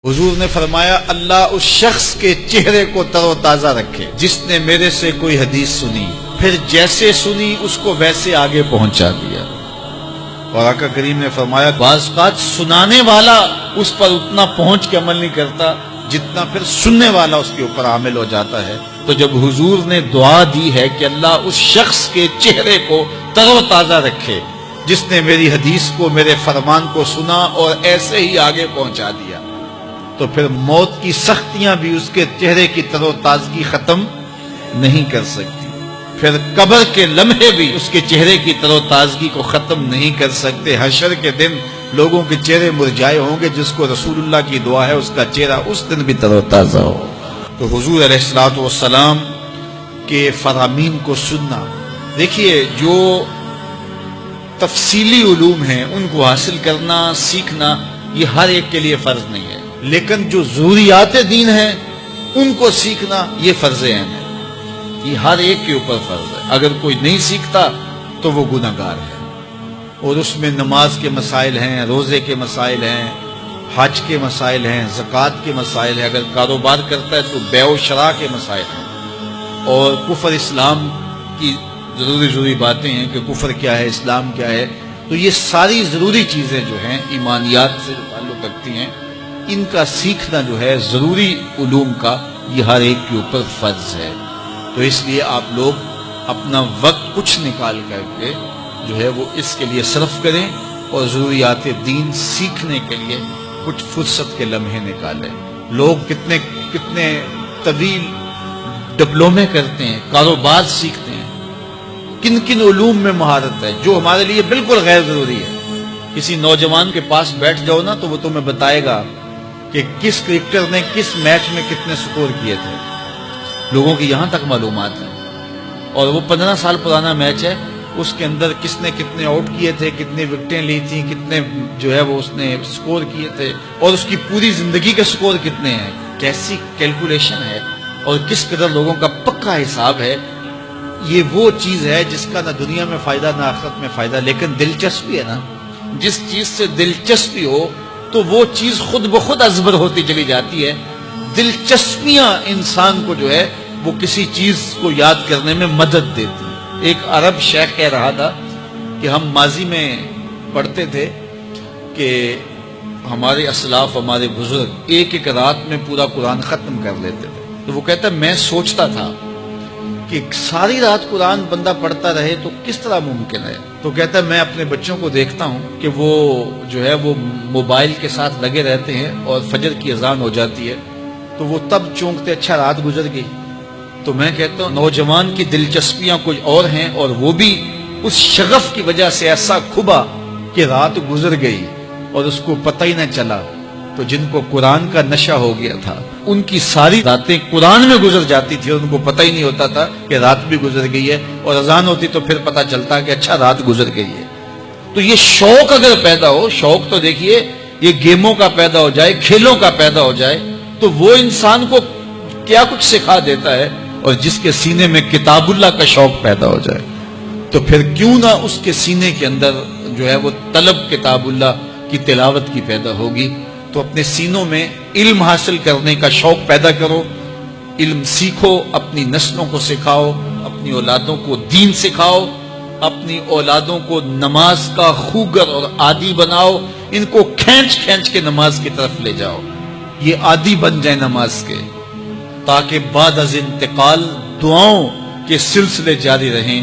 حضور نے فرمایا اللہ اس شخص کے چہرے کو تر و تازہ رکھے جس نے میرے سے کوئی حدیث سنی، پھر جیسے سنی اس کو ویسے آگے پہنچا دیا۔ اور آقا کریم نے فرمایا بعض اوقات سنانے والا اس پر اتنا پہنچ کے عمل نہیں کرتا جتنا پھر سننے والا اس کے اوپر عامل ہو جاتا ہے۔ تو جب حضور نے دعا دی ہے کہ اللہ اس شخص کے چہرے کو تر و تازہ رکھے جس نے میری حدیث کو، میرے فرمان کو سنا اور ایسے ہی آگے پہنچا دیا، تو پھر موت کی سختیاں بھی اس کے چہرے کی تر و تازگی ختم نہیں کر سکتی، پھر قبر کے لمحے بھی اس کے چہرے کی تر و تازگی کو ختم نہیں کر سکتے۔ حشر کے دن لوگوں کے چہرے مرجھائے ہوں گے، جس کو رسول اللہ کی دعا ہے اس کا چہرہ اس دن بھی تر و تازہ ہو۔ تو حضور علیہ الصلوۃ والسلام کے فرامین کو سننا، دیکھیے جو تفصیلی علوم ہیں ان کو حاصل کرنا، سیکھنا، یہ ہر ایک کے لیے فرض نہیں ہے، لیکن جو ضروریات دین ہیں ان کو سیکھنا یہ فرض عین ہے، یہ ہر ایک کے اوپر فرض ہے۔ اگر کوئی نہیں سیکھتا تو وہ گناہگار ہے، اور اس میں نماز کے مسائل ہیں، روزے کے مسائل ہیں، حج کے مسائل ہیں، زکوٰۃ کے مسائل ہیں، اگر کاروبار کرتا ہے تو بیع و شراء کے مسائل ہیں، اور کفر اسلام کی ضروری باتیں ہیں کہ کفر کیا ہے، اسلام کیا ہے۔ تو یہ ساری ضروری چیزیں جو ہیں ایمانیات سے جو تعلق رکھتی ہیں، ان کا سیکھنا جو ہے ضروری علوم کا، یہ ہر ایک کے اوپر فرض ہے۔ تو اس لیے آپ لوگ اپنا وقت کچھ نکال کر کے جو ہے وہ اس کے لیے صرف کریں، اور ضروریات دین سیکھنے کے لیے کچھ فرصت کے لمحے نکالیں۔ لوگ کتنے طویل ڈپلومے کرتے ہیں، کاروبار سیکھتے ہیں، کن علوم میں مہارت ہے جو ہمارے لیے بالکل غیر ضروری ہے۔ کسی نوجوان کے پاس بیٹھ جاؤ نا تو وہ تمہیں بتائے گا کہ کس کرکٹر نے کس میچ میں کتنے سکور کیے تھے، لوگوں کی یہاں تک معلومات ہیں، اور وہ 15 سال پرانا میچ ہے، اس کے اندر کس نے کتنے آؤٹ کیے تھے، کتنے وکٹیں لی تھیں، کتنے جو ہے وہ اس نے سکور کیے تھے، اور اس کی پوری زندگی کے سکور کتنے ہیں، کیسی کیلکولیشن ہے، اور کس قدر لوگوں کا پکا حساب ہے۔ یہ وہ چیز ہے جس کا نہ دنیا میں فائدہ نہ آخرت میں فائدہ، لیکن دلچسپی ہے نا، جس چیز سے دلچسپی ہو تو وہ چیز خود بخود ازبر ہوتی چلی جاتی ہے۔ دلچسپیاں انسان کو جو ہے وہ کسی چیز کو یاد کرنے میں مدد دیتی ہیں۔ ایک عرب شیخ کہہ رہا تھا کہ ہم ماضی میں پڑھتے تھے کہ ہمارے اسلاف، ہمارے بزرگ ایک رات میں پورا قرآن ختم کر لیتے تھے، تو وہ کہتا ہے میں سوچتا تھا کہ ساری رات قرآن بندہ پڑھتا رہے تو کس طرح ممکن ہے۔ تو کہتا ہے میں اپنے بچوں کو دیکھتا ہوں کہ وہ جو ہے وہ موبائل کے ساتھ لگے رہتے ہیں، اور فجر کی اذان ہو جاتی ہے تو وہ تب چونکتے اچھا رات گزر گئی۔ تو میں کہتا ہوں نوجوان کی دلچسپیاں کچھ اور ہیں، اور وہ بھی اس شغف کی وجہ سے ایسا کھبا کہ رات گزر گئی اور اس کو پتہ ہی نہ چلا۔ تو جن کو قرآن کا نشہ ہو گیا تھا ان کی ساری راتیں قرآن میں گزر جاتی تھی، اور ان کو پتہ ہی نہیں ہوتا تھا کہ رات بھی گزر گئی ہے، اور اذان ہوتی تو پھر پتہ چلتا کہ اچھا رات گزر گئی ہے۔ تو یہ شوق اگر پیدا ہو، شوق تو دیکھیے یہ گیموں کا پیدا ہو جائے، کھیلوں کا پیدا ہو جائے، تو وہ انسان کو کیا کچھ سکھا دیتا ہے، اور جس کے سینے میں کتاب اللہ کا شوق پیدا ہو جائے تو پھر کیوں نہ اس کے سینے کے اندر جو ہے وہ طلب کتاب اللہ کی تلاوت کی پیدا ہوگی۔ تو اپنے سینوں میں علم حاصل کرنے کا شوق پیدا کرو، علم سیکھو، اپنی نسلوں کو سکھاؤ، اپنی اولادوں کو دین سکھاؤ، اپنی اولادوں کو نماز کا خوگر اور عادی بناؤ، ان کو کھینچ کے نماز کی طرف لے جاؤ، یہ عادی بن جائے نماز کے، تاکہ بعد از انتقال دعاؤں کے سلسلے جاری رہیں۔